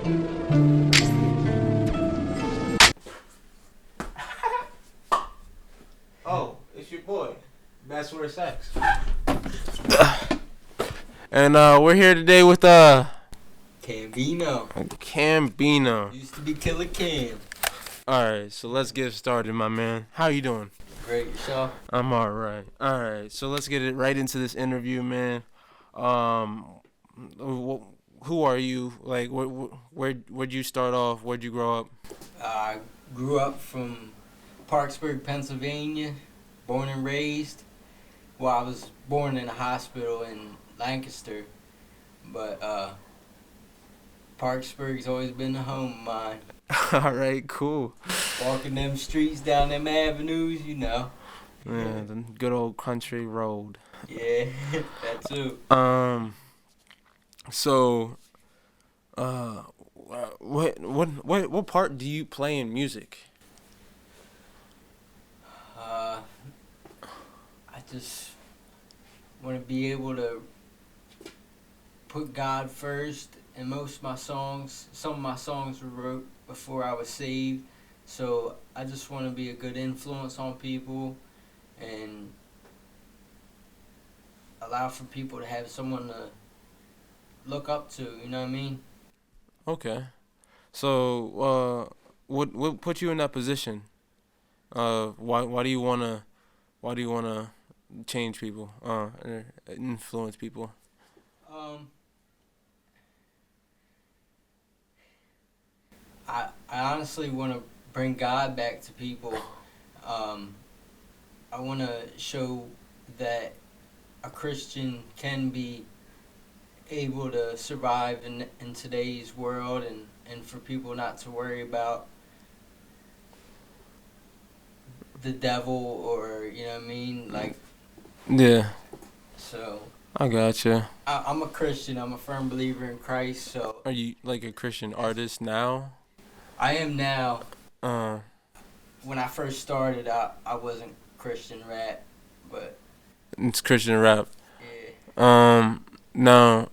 Oh, it's your boy, Bachelor Sex. And we're here today with CamBeano. CamBeano. Used to be Killer Cam. Alright, so let's get started, my man. How you doing? Great, yourself? I'm alright. Alright, so let's get it right into this interview, man. Who are you? Like, where'd you start off? Where'd you grow up? I grew up from Parksburg, Pennsylvania, born and raised. Well, I was born in a hospital in Lancaster, but Parksburg's always been a home of mine. Alright, cool. Walking them streets, down them avenues, you know. Yeah, the good old country road. Yeah, that too. So, what part do you play in music? I just want to be able to put God first in most of my songs. Some of my songs were wrote before I was saved, so I just want to be a good influence on people and allow for people to have someone to look up to, you know what I mean? Okay. So, what put you in that position? Why do you wanna change people? Or influence people? I honestly want to bring God back to people. I want to show that a Christian can be able to survive in today's world, and for people not to worry about the devil, or, you know what I mean? Like, Yeah, so I gotcha. I'm a Christian. I'm a firm believer in Christ. So Are you like a Christian artist now? I am now. Uh, When I first started, I wasn't Christian rap, but it's Christian rap. yeah. Now,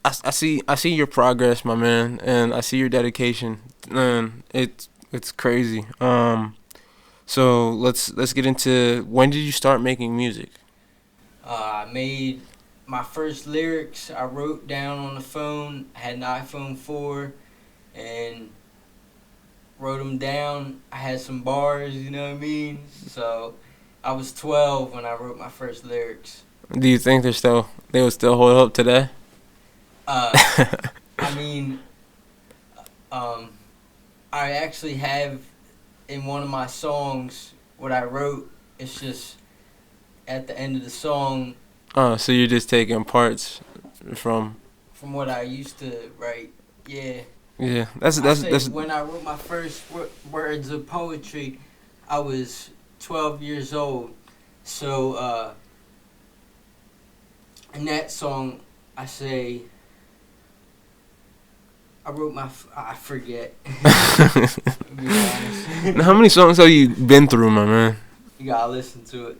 I see your progress, my man, and I see your dedication, and it's crazy. So let's get into, when did you start making music? I made my first lyrics. I wrote down on the phone. I had an iPhone 4 and wrote them down. I had some bars, you know what I mean? So I was 12 when I wrote my first lyrics. Do you think they would still hold up today? I mean, I actually have in one of my songs what I wrote. It's just at the end of the song. Oh, so you're just taking parts from What I used to write. Yeah. Yeah, that's when I wrote my first words of poetry, I was 12 years old. So in that song, I say, I wrote I forget. To be honest. Now, how many songs have you been through, my man? You gotta listen to it.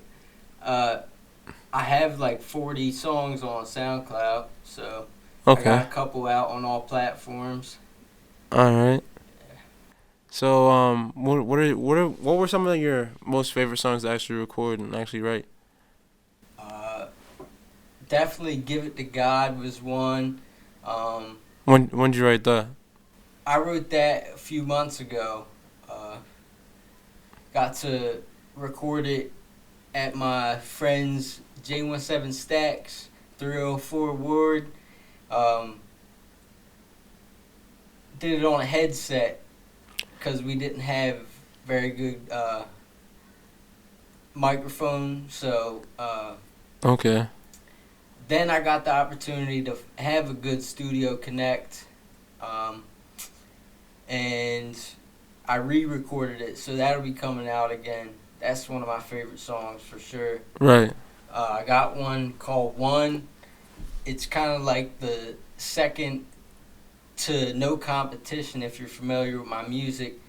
I have like 40 songs on SoundCloud, so Okay. I got a couple out on all platforms. All right. So, what were some of your most favorite songs to actually record and actually write? Definitely "Give It to God" was one. When did you write that? I wrote that a few months ago. Got to record it at my friend's J17 Stacks, 304 Ward. Did it on a headset because we didn't have very good microphone. So Okay. then I got the opportunity to have a good studio connect, and I re-recorded it. So that'll be coming out again. That's one of my favorite songs for sure. Right. I got one called One. It's kind of like the second to No Competition, if you're familiar with my music.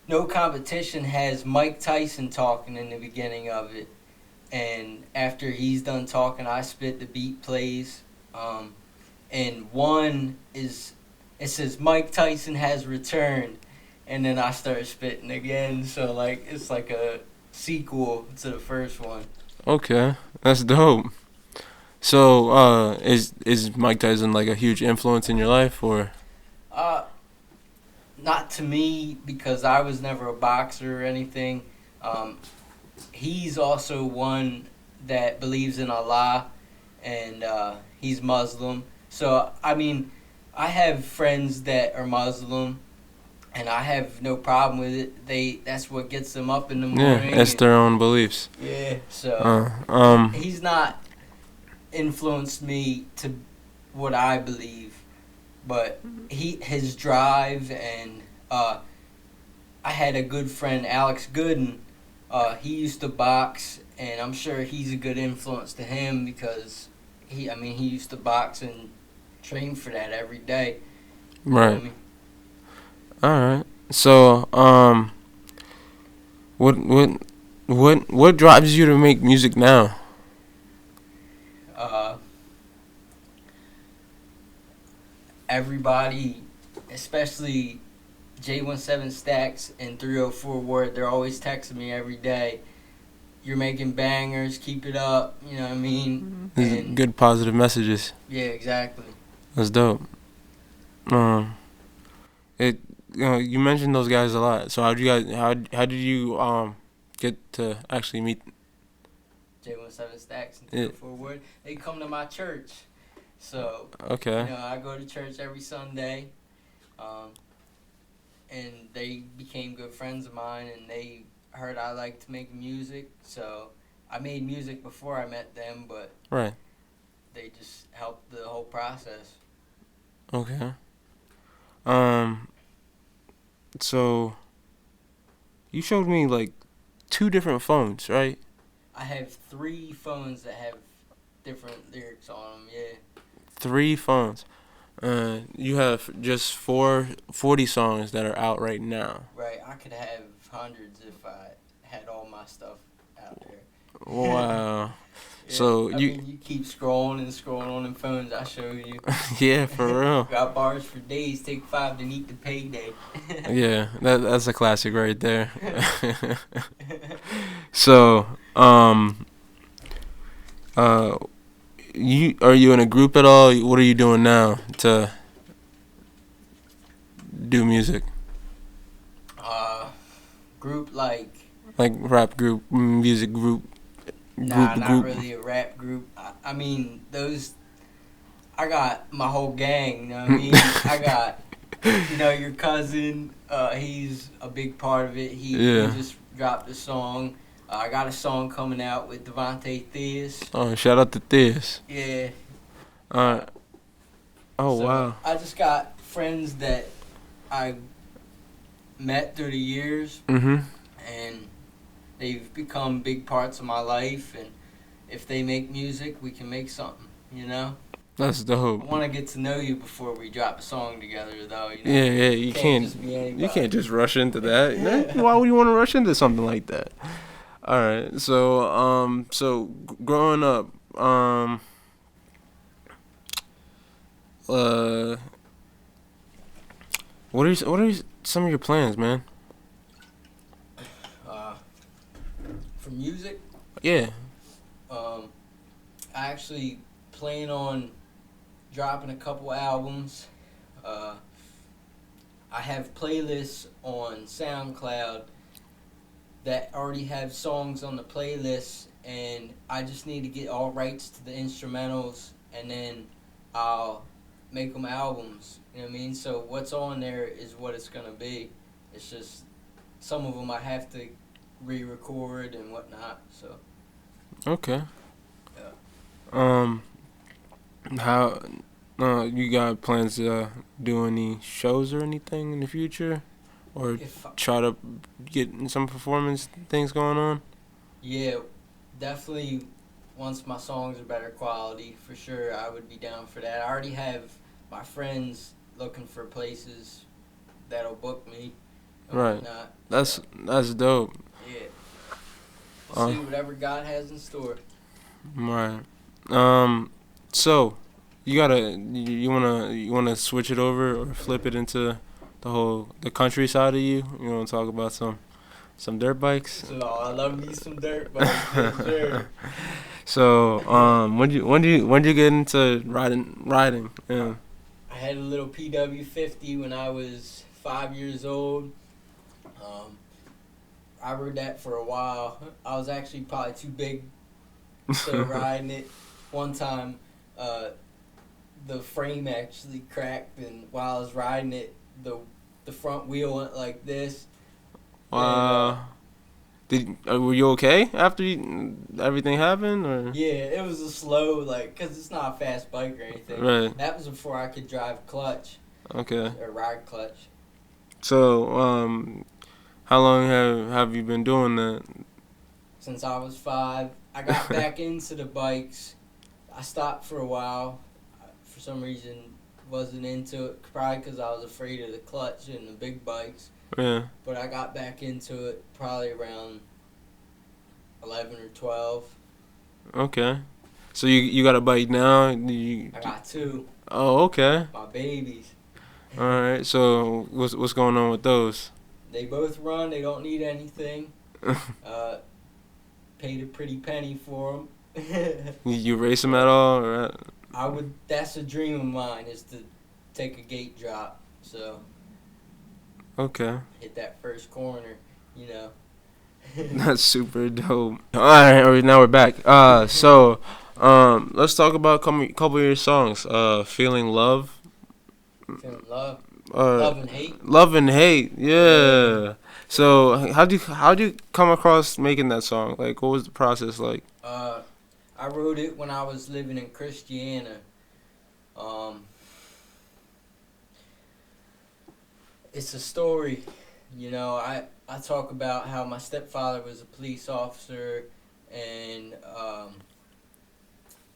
No Competition has Mike Tyson talking in the beginning of it. And after he's done talking, I spit, the beat plays. and one is it says Mike Tyson has returned, and then I start spitting again. So like it's like a sequel to the first one. Okay, that's dope. So, is Mike Tyson like a huge influence in your life, or? Uh, Not to me because I was never a boxer or anything. Um, he's also one that believes in Allah, and he's Muslim. So I mean, I have friends that are Muslim, and I have no problem with it. That's what gets them up in the Yeah, morning. it's And, their own beliefs. yeah. So Uh, um, he's not influenced me to what I believe, but his drive and I had a good friend, Alex Gooden. He used to box, and I'm sure he's a good influence to him because he used to box and train for that every day. You know what I right. mean? All right. So, what, what, what drives you to make music now? Uh, Everybody, especially J17 Stacks and 304 Ward, they're always texting me every day. You're making bangers, keep it up. You know what I mean? These are And good positive messages. yeah, exactly. That's dope. Um, it, you mentioned those guys a lot. So how did you get to actually meet? J17 Stacks and It? 304 Ward. They come to my church. So, Okay. I go to church every Sunday. Um, and they became good friends of mine, and they heard I liked to make music. So, I made music before I met them, but Right. they just helped the whole process. Okay. Um. So you showed me like two different phones, right? I have 3 phones that have different lyrics on them, yeah. Three phones. You have just 40 songs that are out right now. Right, I could have hundreds if I had all my stuff out there. Wow. Yeah, So I mean, you keep scrolling and scrolling on them phones I show you. yeah, for real. Got bars for days, take 5 to meet the payday. Yeah, that's a classic right there. So, uh, are you in a group at all? What are you doing now to do music? uh, Group like, Like rap group, music group, nah, not group. really a rap group. I mean, I got my whole gang, you know what I mean? I got, your cousin, he's a big part of it. He Yeah. just dropped a song. I got a song coming out with Devontae Theus. Oh, shout out to this. Yeah. Uh, oh So wow. I just got friends that I met through the years, Mhm. and they've become big parts of my life. And if they make music, we can make something. That's I dope. want to get to know you before we drop a song together, though. Yeah, yeah. You can't. Just be anybody. You can't just rush into that. Why would you want to rush into something like that? All right. So growing up, uh, what are some of your plans, man? Uh, for music, Yeah. I actually plan on dropping a couple albums. I have playlists on SoundCloud that already have songs on the playlist, and I just need to get all rights to the instrumentals, and then I'll make them albums. You know what I mean? So what's on there is what it's gonna be. It's just some of them I have to re-record and whatnot. So Okay. yeah. How? You got plans to do any shows or anything in the future, or If try to get some performance things going on? Yeah, definitely. Once my songs are better quality, for sure, I would be down for that. I already have my friends looking for places that'll book me and Right. whatnot. That's dope. Yeah. We'll Uh, see whatever God has in store. right. So you wanna switch it over or flip it into the countryside of you. You wanna talk about some dirt bikes. So I love me some dirt bikes, yes, sir. So when did you get into riding? Yeah. I had a little PW50 when I was 5 years old. I rode that for a while. I was actually probably too big to riding it. One time, the frame actually cracked, and while I was riding it, the front wheel went like this. Wow. Were you okay after everything happened or? Yeah, it was a slow, cause it's not a fast bike or anything. Right. That was before I could drive clutch Okay. or ride clutch. So how long have you been doing that? Since I was 5, I got back into the bikes. I stopped for a while. For some reason, wasn't into it. Probably because I was afraid of the clutch and the big bikes. Yeah. But I got back into it probably around 11 or 12. Okay. So you got a bike now? I got 2. Oh, okay. My babies. All right. So what's going on with those? They both run. They don't need anything. Paid a pretty penny for them. You race them at all? Or I would. That's a dream of mine, is to take a gate drop. So okay. hit that first corner. You know. That's super dope. All right, now we're back. So, let's talk about a couple of your songs. Feeling love. Feeling love. Uh, Love and hate. Love and hate. Yeah. So, how'd you come across making that song? Like, what was the process like? I wrote it when I was living in Christiana. It's a story. You know, I talk about how my stepfather was a police officer, and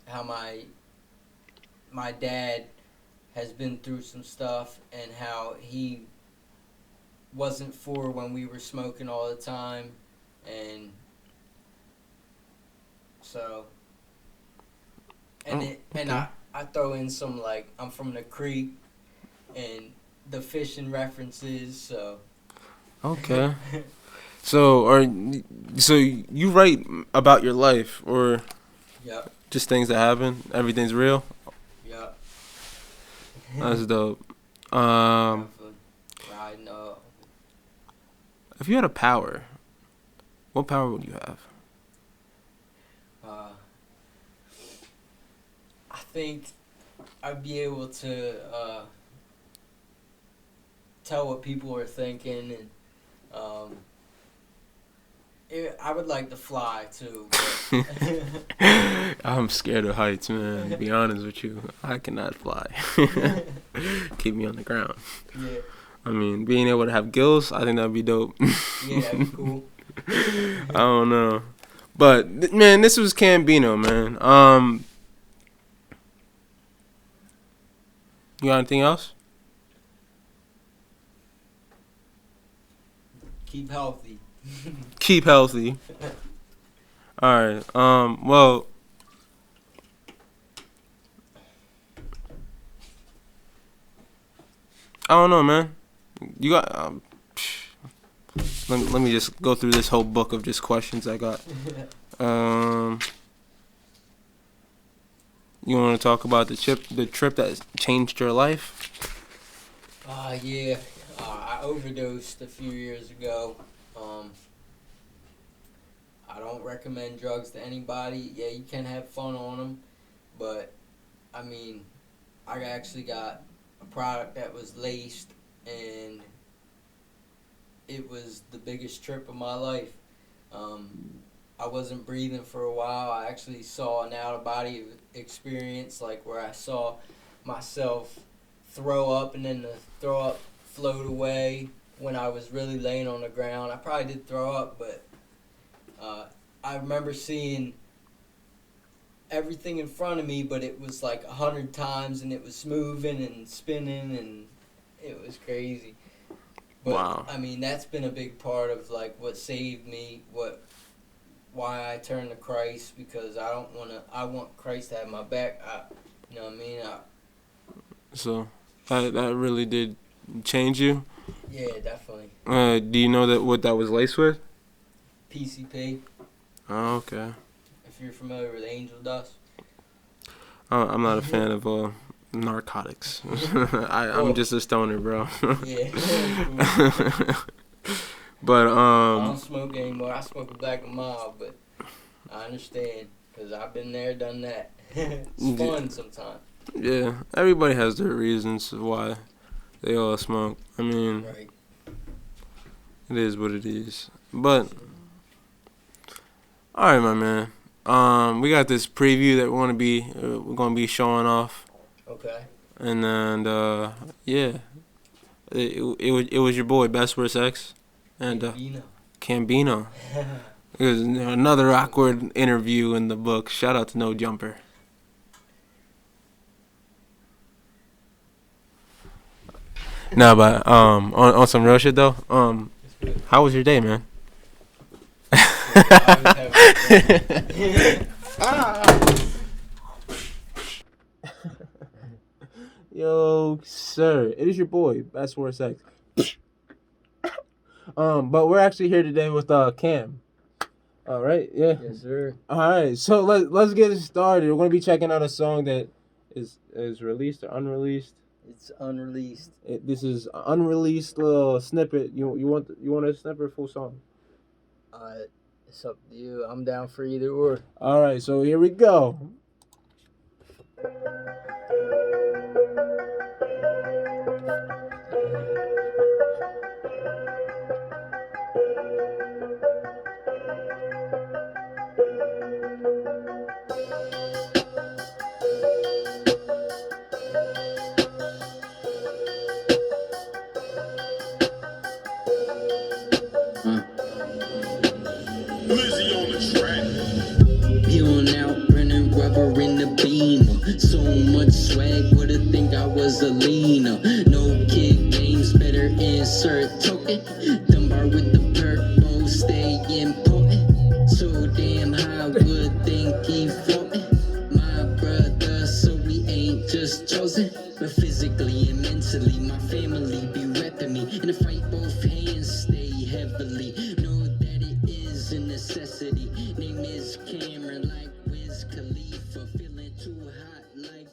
how my dad has been through some stuff, and how he wasn't for when we were smoking all the time, and so I throw in some, like, I'm from the creek and the fishing references, so Okay. So you write about your life or Yep. just things that happen? Everything's real. Yep. That's dope. Riding up. If you had a power, what power would you have? I think I'd be able to tell what people are thinking, and I would like to fly too. I'm scared of heights, man. To be honest with you, I cannot fly. Keep me on the ground. Yeah. I mean, being able to have gills, I think that'd be dope. Yeah, that'd be cool. I don't know, but man, this was CamBeano, man. You got anything else? Keep healthy. Keep healthy. All right. Well, I don't know, man. You got. Let me just go through this whole book of just questions I got. You want to talk about the trip that changed your life? Yeah. I overdosed a few years ago. I don't recommend drugs to anybody. Yeah, you can have fun on them, but I mean, I actually got a product that was laced, and it was the biggest trip of my life. I wasn't breathing for a while. I actually saw an out-of-body experience, like where I saw myself throw up, and then the throw up float away when I was really laying on the ground. I probably did throw up, but I remember seeing everything in front of me, but it was like 100 times, and it was moving and spinning, and it was crazy. But, Wow. I mean, that's been a big part of, like, what saved me, why I turned to Christ, because I want Christ to have my back. You know what I mean? So that really did change you. Yeah, definitely. Do you know that what that was laced with? PCP. Oh, okay. If you're familiar with angel dust. I'm not a fan of narcotics. I'm just a stoner, bro. Yeah. But I don't smoke anymore. I smoke a Black and Mild, but I understand because I've been there, done that. It's fun sometimes. Yeah, everybody has their reasons why they all smoke. I mean, Right. it is what it is. But all right, my man. We got this preview that we're gonna be showing off, Okay. and then yeah, it was your boy Best Worst X, and CamBeano. It was another awkward interview in the book. Shout out to No Jumper. No, but on some real shit though. How was your day, man? Yo, sir, it is your boy, Best Worst X. But we're actually here today with Cam. All right, yeah. Yes, sir. All right, so let's get it started. We're gonna be checking out a song that is released or unreleased. It's unreleased. This is an unreleased little snippet. You want a snippet or full song? It's up to you. I'm down for either or. All right, so here we go. Peeling out, running rubber in the beam. So much swag, would've think I was a leaner. No kid games, better insert token. Dunbar with the purple, stay important. So damn high, would think he floating. My brother, so we ain't just chosen, but physically and mentally, my family be repping me. In the fight, both hands stay heavily. Know that it is a necessity. Name is Cameron, like Wiz Khalifa. Feeling too hot, like